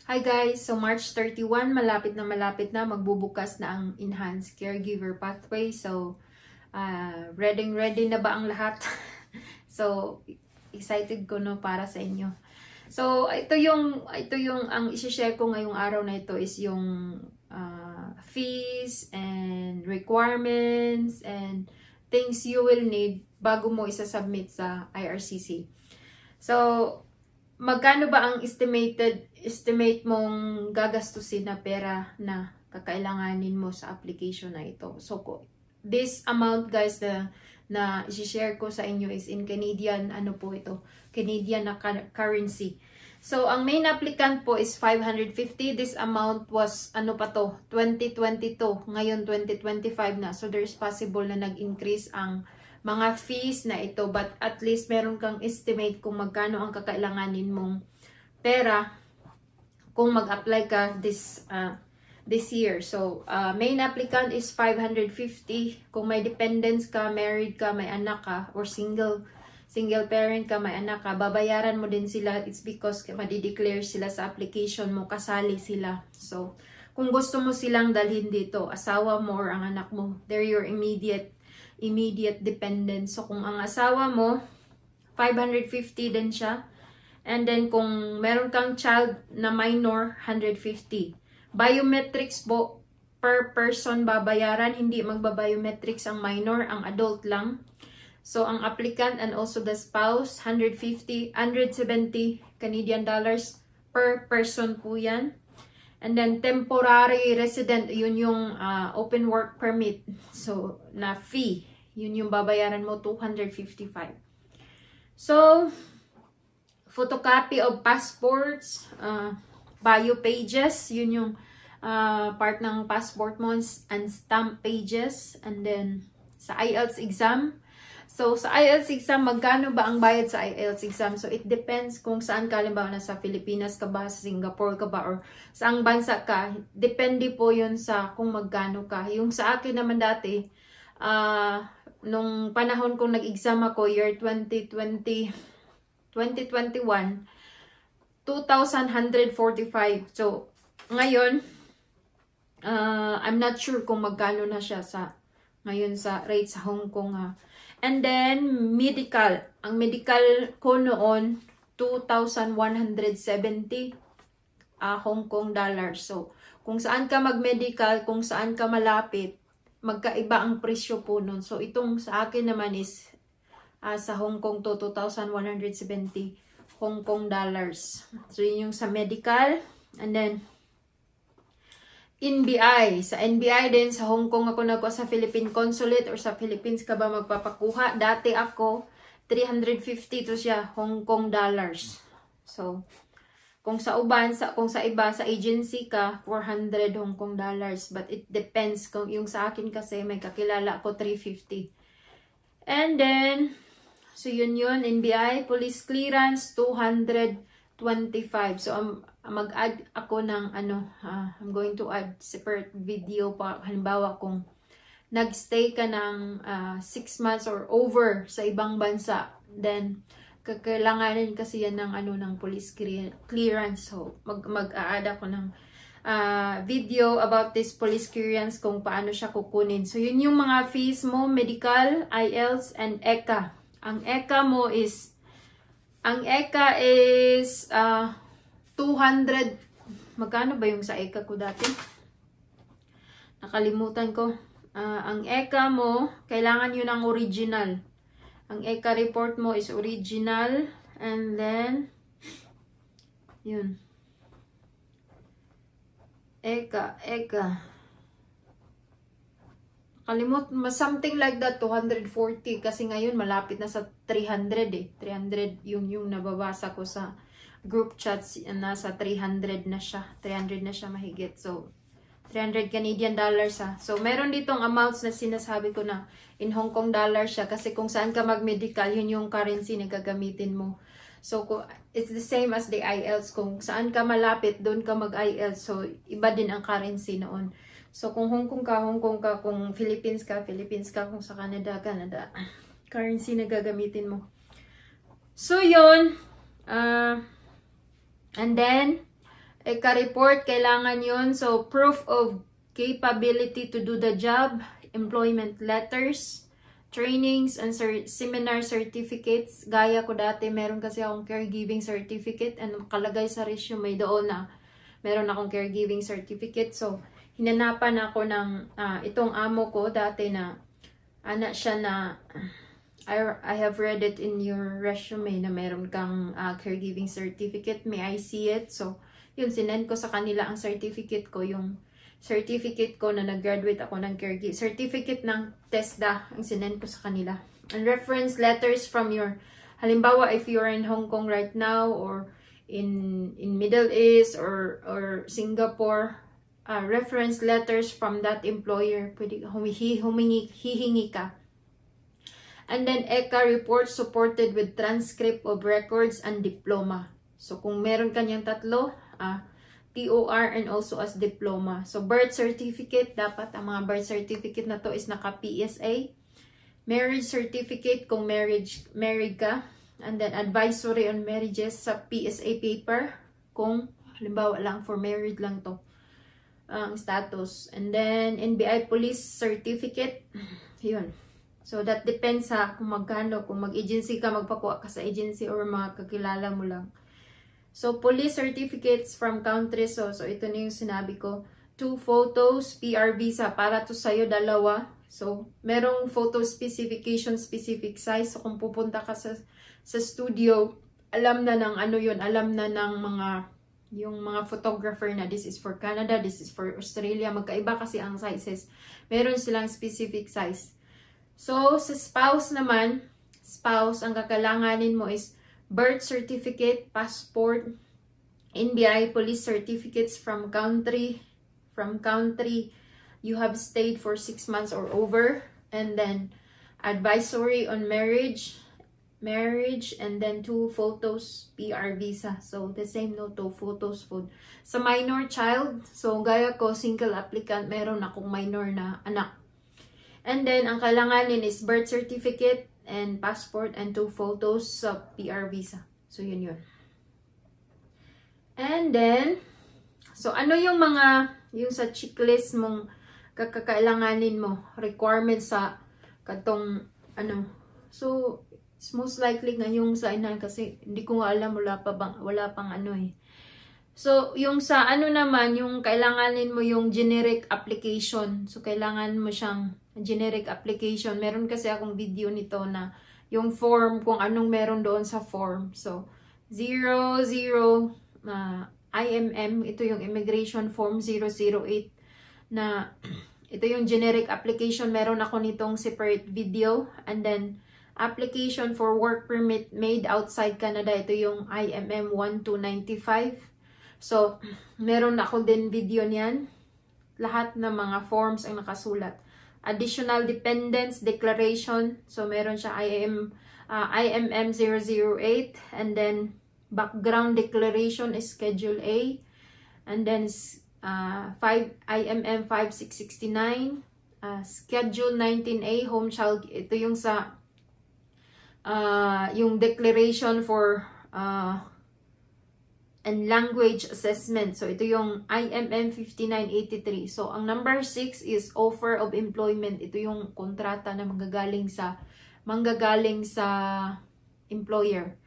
Hi guys! So March 31, malapit na magbubukas na ang Enhanced Caregiver Pathway. So, ready na ba ang lahat? So, excited ko no para sa inyo. So, ito yung ang i-share ko ngayong araw na ito is yung fees and requirements and things you will need bago mo isa-submit sa IRCC. So, magkano ba ang estimate mong gagastusin na pera na kakailanganin mo sa application na ito? So, this amount guys na i-share ko sa inyo is in Canadian, Canadian na currency. So, ang main applicant po is 550. This amount was, 2022. Ngayon, 2025 na. So, there's possible na nag-increase ang mga fees na ito, but at least meron kang estimate kung magkano ang kakailanganin mong pera kung mag-apply ka this year. So, main applicant is 550. Kung may dependents ka, married ka, may anak ka, or single parent ka, may anak ka, babayaran mo din sila. It's because madideclare sila sa application mo, kasali sila. So, kung gusto mo silang dalhin dito, asawa mo or ang anak mo, they're your immediate dependent. So, kung ang asawa mo, 550 din siya. And then, kung meron kang child na minor, 150. Biometrics po, per person babayaran. Hindi magbabiometrics ang minor, ang adult lang. So, ang applicant and also the spouse, 150, 170 Canadian dollars per person po yan. And then, temporary resident, yun yung open work permit. So, na fee. Yun yung babayaran mo, 255. So, photocopy of passports, bio pages, yun yung part ng passport mo, and stamp pages. And then, sa IELTS exam. So, sa IELTS exam, magkano ba ang bayad sa IELTS exam? So, it depends kung saan ka, halimbawa nasa Pilipinas ka ba, sa Singapore ka ba, or saang bansa ka. Depende po yun sa kung magkano ka. Yung sa akin naman dati, nung panahon kong nag-exam ako, year 2021, 2,145. So, ngayon, I'm not sure kung magkano na siya ngayon sa rate sa Hong Kong ha. And then, medical. Ang medical ko noon, 2,170 Hong Kong dollars. So, kung saan ka mag-medical, kung saan ka malapit, magkaiba ang presyo po noon. So, itong sa akin naman is sa Hong Kong to 2,170 Hong Kong dollars. So, yun yung sa medical. And then, NBI. Sa NBI din, sa Hong Kong ako sa Philippine Consulate or sa Philippines ka ba magpapakuha. Dati ako, 350 to siya, Hong Kong dollars. So, kung sa iba, sa agency ka, 400 Hong Kong dollars. But it depends. Kung yung sa akin kasi, may kakilala ako, 350. And then, so yun, NBI, police clearance, 225. So, mag-add ako ng I'm going to add separate video pa. Halimbawa, kung nagstay ka ng 6 months or over sa ibang bansa, then kakailanganin kasi yan ng police clearance. So, mag-a-add ako ng video about this police clearance kung paano siya kukunin. So, yun yung mga fees mo, medical, IELTS, and ECA. Ang ECA is 200. Magkano ba yung sa ECA ko dati? Nakalimutan ko. Ang ECA mo, kailangan yun ang original. Ang ECA report mo is original. And then, yun. ECA. Something like that, 240. Kasi ngayon, malapit na sa 300 eh. 300 yung nababasa ko sa group chats, nasa 300 na siya. 300 na siya mahigit. So, 300 Canadian dollars ha. So, meron ditong amounts na sinasabi ko na in Hong Kong dollars siya. Kasi kung saan ka mag-medical, yun yung currency na gagamitin mo. So, it's the same as the IELTS. Kung saan ka malapit, doon ka mag-IELTS. So, iba din ang currency noon. So, kung Hong Kong ka. Kung Philippines ka. Kung sa Canada. Currency na gagamitin mo. So, yun. And then, ECA report, kailangan yun. So, proof of capability to do the job, employment letters, trainings, and seminar certificates. Gaya ko dati, meron kasi akong caregiving certificate and nakalagay sa resume doon na meron akong caregiving certificate. So, hinanapan ako ng itong amo ko dati na anak siya na I have read it in your resume na meron kang caregiving certificate. May I see it? So, yun, sinend ko sa kanila ang certificate ko, yung certificate ko na nag-graduate ako ng caregiving. Certificate ng TESDA ang sinend ko sa kanila. And reference letters from your, halimbawa, if you're in Hong Kong right now or in Middle East or Singapore, reference letters from that employer, pwede hihingi ka. And then ECA report supported with transcript of records and diploma. So kung meron kanyang tatlo, TOR and also as diploma. So birth certificate, dapat ang mga birth certificate na to is naka-PSA. Marriage certificate kung married ka. And then advisory on marriages sa PSA paper kung halimbawa lang for married lang to ang status. And then NBI police certificate, yun. So that depends sa kung magkano, kung mag-agency ka, magpakuha ka sa agency or mga kakilala mo lang. So police certificates from countries, so ito na yung sinabi ko. 2 photos, PR visa, para to sa'yo dalawa. So merong photo specification, specific size. So kung pupunta ka sa studio, alam na ng ano yun, alam na ng yung mga photographer na this is for Canada, this is for Australia. Magkaiba kasi ang sizes. Meron silang specific size. So sa spouse naman, ang kakailanganin mo is birth certificate, passport, NBI police certificates from country you have stayed for 6 months or over, and then advisory on marriage, and then 2 photos, PR visa. So the same, no, 2 photos food. Sa minor child, so gaya ko, single applicant, meron akong minor na anak. And then ang kailanganin is birth certificate and passport and 2 photos sa PR visa. So yun. And then, so ano yung sa checklist mong kakailanganin mo, requirements sa katong So it's most likely ngayong sa inan kasi hindi ko nga alam, wala pang So yung sa naman, yung kailanganin mo yung generic application. So kailangan mo siyang generic application. Meron kasi akong video nito na yung form, kung anong meron doon sa form. So 00 IMM, ito yung immigration form 008 na ito yung generic application. Meron ako nitong separate video. And then application for work permit made outside Canada, ito yung IMM 1295. So meron ako din video niyan. Lahat ng mga forms ang nakasulat. Additional dependence declaration. So meron siya IMM 008, and then background declaration is Schedule A, and then IMM 5669, Schedule 19A, home child. Ito yung sa yung declaration for and language assessment. So ito yung IMM 5983. So ang number 6 is offer of employment. Ito yung kontrata na manggagaling sa employer.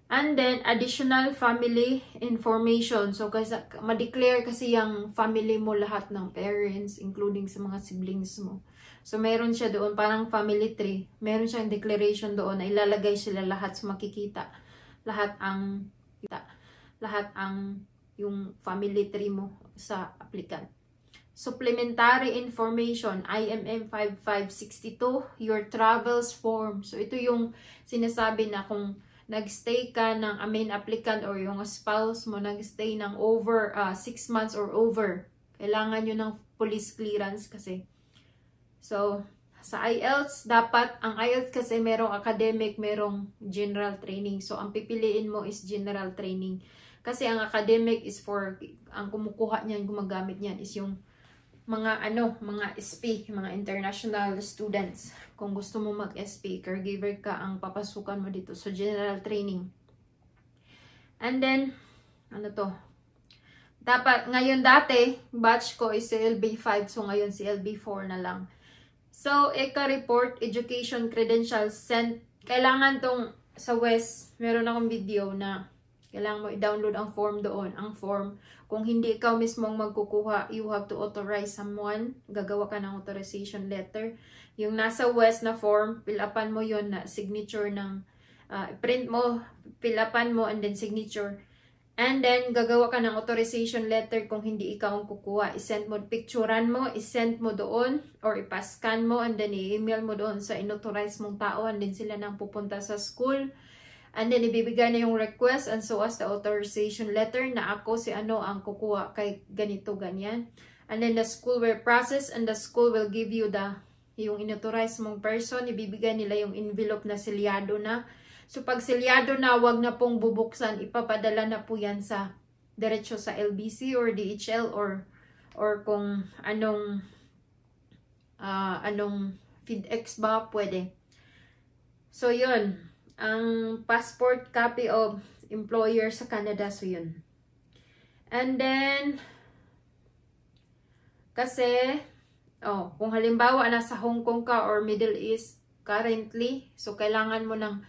And then additional family information. So kasi ma-declare kasi yung family mo, lahat ng parents, including sa mga siblings mo. So meron siya doon parang family tree. Meron siyang declaration doon na ilalagay sila lahat, so makikita lahat ang yung family tree mo sa applicant. Supplementary information, IMM 5562, your travels form. So ito yung sinasabi na kung nagstay ka ng main applicant or yung spouse mo nagstay ng over 6 months or over, kailangan nyo ng police clearance kasi. So sa IELTS, dapat ang IELTS kasi merong academic, merong general training. So ang pipiliin mo is general training. Kasi ang academic is for, ang kumukuha niyan, gumagamit niyan is yung mga SP, mga international students. Kung gusto mo mag-SP, caregiver ka, ang papasukan mo dito. So general training. And then, dapat, ngayon dati, batch ko is CLB5, so ngayon CLB4 na lang. So, ECA report, education credentials, sent, kailangan tong sa West, meron akong video na kailangan mo i-download ang form doon. Ang form, kung hindi ikaw mismo ang magkukuha, you have to authorize someone. Gagawa ka ng authorization letter. Yung nasa West na form, fill-upan mo yon na signature ng, print mo, fill-upan mo, and then signature. And then, gagawa ka ng authorization letter kung hindi ikaw ang kukuha. I-send mo, picturean mo, i-send mo doon, or ipascan mo, and then i-email mo doon sa inauthorize mong tao, and then sila nang pupunta sa school. And then, ibibigay na yung request, and so as the authorization letter na ako si ano ang kukuha kay ganito, ganyan. And then, the school will process, and the school will give you yung inauthorize mong person, ibibigay nila yung envelope na selyado na. So, pag selyado na, wag na pong bubuksan, ipapadala na po yan sa, diretso sa LBC or DHL or kung anong FedEx ba, pwede. So, yun. Ang passport copy of employer sa Canada, so yun. And then, kasi, kung halimbawa nasa Hong Kong ka or Middle East currently, so kailangan mo ng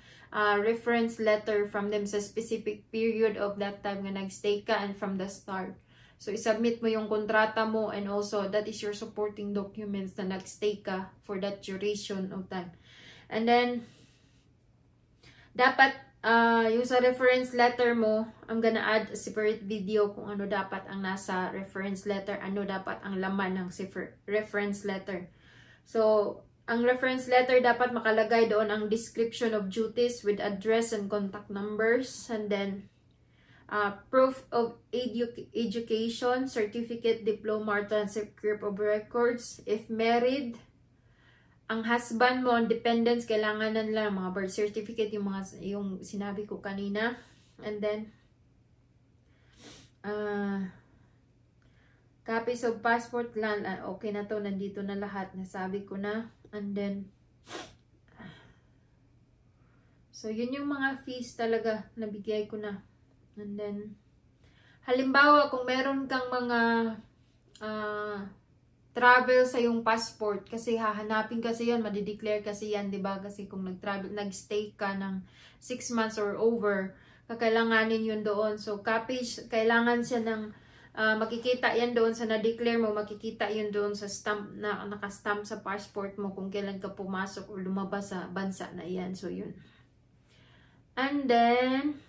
reference letter from them sa specific period of that time nga nagstay ka and from the start. So, isubmit mo yung kontrata mo and also that is your supporting documents na nagstay ka for that duration of time. And then, dapat yung sa reference letter mo, I'm gonna add a separate video kung ano dapat ang nasa reference letter, ano dapat ang laman ng reference letter. So, ang reference letter dapat makalagay doon ang description of duties with address and contact numbers. And then, proof of education, certificate, diploma, or transcript of records. If married, ang husband mo, dependents, kailangan na nila mga birth certificate, yung sinabi ko kanina. And then, copies of passport lang. Okay na to, nandito na lahat. Nasabi ko na. And then, so yun yung mga fees talaga nabigay ko na. And then, halimbawa kung meron kang mga travel sa yung passport, kasi hahanapin kasi yan, madideclare kasi yan, diba? Kasi kung nag-stay ka ng 6 months or over, kakailanganin yun doon. So, copies, kailangan siya ng makikita yan doon sa na-declare mo, makikita yun doon sa stamp na nakastamp sa passport mo kung kailan ka pumasok o lumabas sa bansa na yan. So, yun. And then,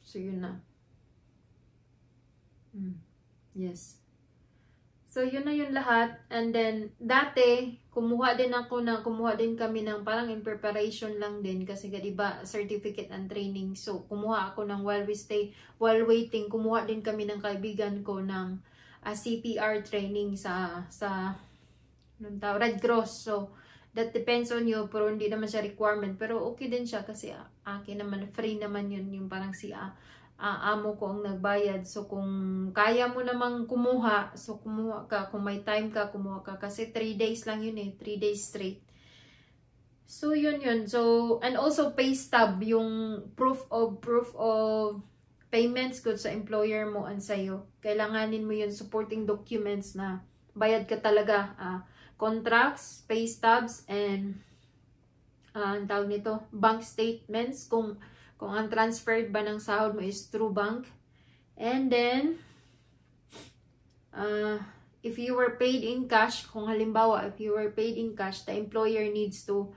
so, yun na. Yes. So, yun na yun lahat. And then, dati, kumuha din kami ng parang in preparation lang din. Kasi, diba, certificate and training. So, kumuha ako ng while waiting, kumuha din kami ng kaibigan ko ng CPR training sa Red Cross. So, that depends on you. Pero, hindi naman siya requirement. Pero, okay din siya kasi akin naman, free naman yun. Yung parang amo ko ang nagbayad. So, kung kaya mo namang kumuha, so kumuha ka. Kung may time ka, kumuha ka. Kasi 3 days lang yun 3 days straight. So, yun. So, and also pay stub, yung proof of payments good sa employer mo and sa'yo. Kailanganin mo yun, supporting documents na bayad ka talaga. Contracts, pay stubs, and ang tawag nito, bank statements. Kung ang transferred ba ng sahod mo is through bank. And then, if you were paid in cash, kung halimbawa, if you were paid in cash, the employer needs to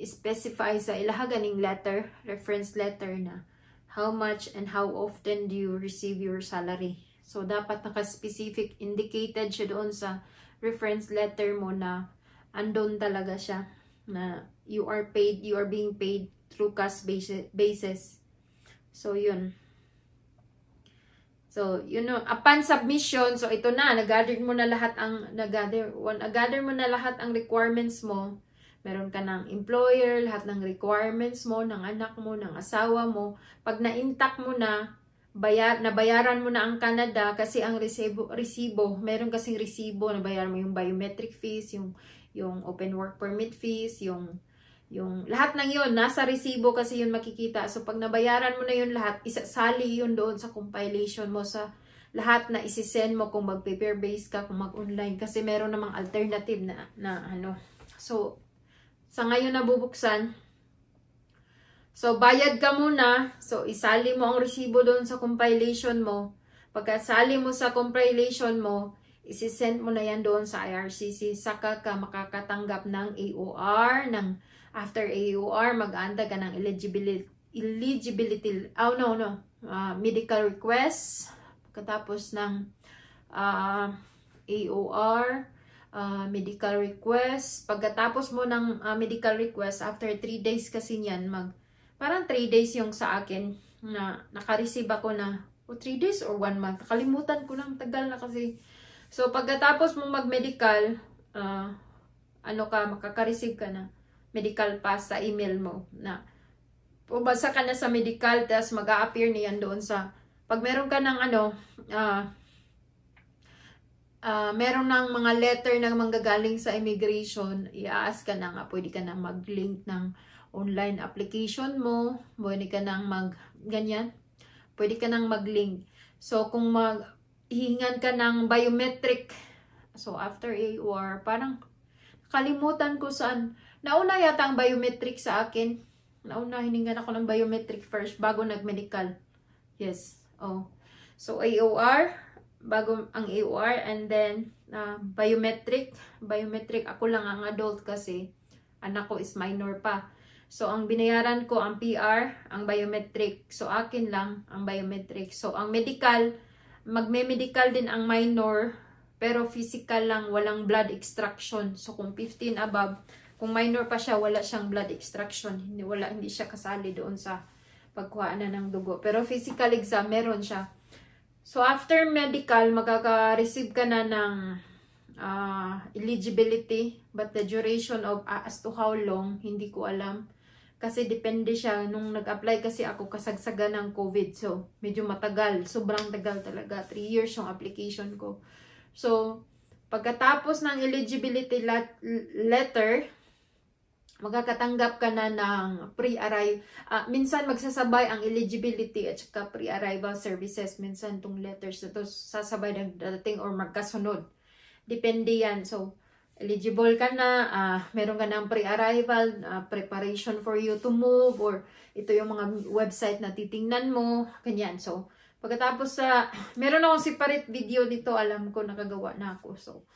specify sa ilahaganing letter, reference letter na how much and how often do you receive your salary. So, dapat naka-specific, indicated siya doon sa reference letter mo na andun talaga siya na you are being paid through cash basis. So, yun. So, upon submission, so ito na, nag-gather mo na lahat ang requirements mo. Meron ka ng employer, lahat ng requirements mo, ng anak mo, ng asawa mo. Pag na-intact mo na, nabayaran mo na ang Canada kasi ang resibo, meron kasing resibo, nabayaran mo yung biometric fees, yung open work permit fees, yung Yung lahat ng yun, nasa resibo kasi yun makikita. So, pag nabayaran mo na yun lahat, isasali yun doon sa compilation mo sa lahat na isisend mo kung mag-paper base ka, kung mag-online. Kasi meron namang alternative na ano. So, sa ngayon na bubuksan, so, bayad ka muna. So, isali mo ang resibo doon sa compilation mo. Pagkasali mo sa compilation mo, isisend mo na yan doon sa IRCC. Saka ka makakatanggap ng AOR, after AOR, mag-aantay ka ng medical request. Pagkatapos ng AOR, medical request. Pagkatapos mo ng medical request, after 3 days kasi yan, parang 3 days yung sa akin na naka-receive ako na 3 days or 1 month. Nakalimutan ko ng tagal na kasi. So, pagkatapos mo mag-medical, makaka-receive ka na medical pass sa email mo na pumasa ka na sa medical, tapos mag-a-appear niyan doon sa, pag meron ka ng meron ng mga letter na manggagaling sa immigration, i-ask ka na nga, pwede ka na mag-link ng online application mo, pwede ka nang pwede ka nang mag-link. So, kung hihingan ka ng biometric, so after AOR, parang kalimutan ko saan. Nauna yata ang biometric sa akin. Nauna, hiningan ako ng biometric first bago nag-medical. Yes. Oh. So, AOR, bago ang AOR, and then biometric. Biometric, ako lang ang adult kasi anak ko is minor pa. So, ang binayaran ko, ang PR, ang biometric. So, akin lang ang biometric. So, ang medical, magme-medical din ang minor, pero physical lang, walang blood extraction. So, kung 15 above, kung minor pa siya, wala siyang blood extraction. Hindi siya kasali doon sa pagkuha na ng dugo. Pero physical exam, meron siya. So, after medical, makaka-receive ka na ng eligibility. But the duration of, as to how long, hindi ko alam. Kasi depende siya. Nung nag-apply kasi ako, kasagsaga ng COVID. So, medyo matagal. Sobrang tagal talaga. 3 years yung application ko. So, pagkatapos ng eligibility letter, magkakatanggap ka na ng pre-arrival. Minsan magsasabay ang eligibility at saka pre-arrival services. Minsan itong letters na ito sasabay ng dating or magkasunod. Depende yan. So, eligible ka na, meron ka ng pre-arrival, preparation for you to move, or ito yung mga website na titingnan mo, ganyan. So, pagkatapos meron akong separate video dito, alam ko nakagawa na ako. So,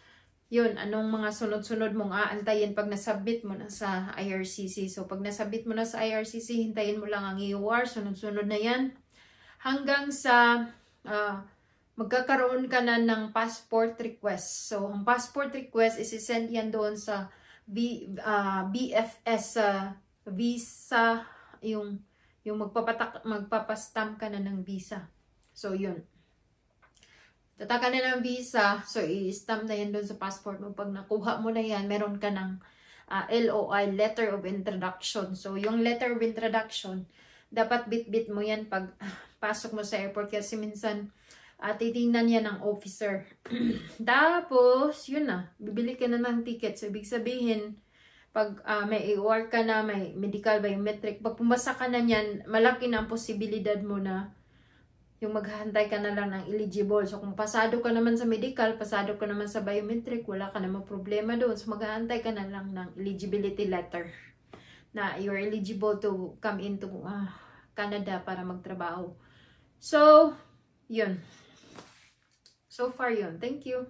yun, anong mga sunod-sunod mong aantayin pag nasubmit mo na sa IRCC. So, pag nasubmit mo na sa IRCC, hintayin mo lang ang AOR, sunod-sunod na yan. Hanggang sa magkakaroon ka na ng passport request. So, ang passport request is isend yan doon sa BFS visa, yung magpapastamp ka na ng visa. So, yun. Tataka na ng visa, so i-stamp na yan doon sa passport mo. Pag nakuha mo na yan, meron ka ng LOI, Letter of Introduction. So, yung Letter of Introduction, dapat bit-bit mo yan pag pasok mo sa airport kasi minsan titingnan yan ng officer. Tapos, yun na, bibili ka na ng ticket. So, ibig sabihin, pag may AOR ka na, may medical, biometric, pag pumasa ka na yan, malaki na ang posibilidad mo na yung maghahantay ka na lang ng eligible. So, kung pasado ka naman sa medical, pasado ka naman sa biometric, wala ka naman problema doon. So, maghahantay ka na lang ng eligibility letter na you're eligible to come into Canada para magtrabaho. So, yun. So far yun. Thank you.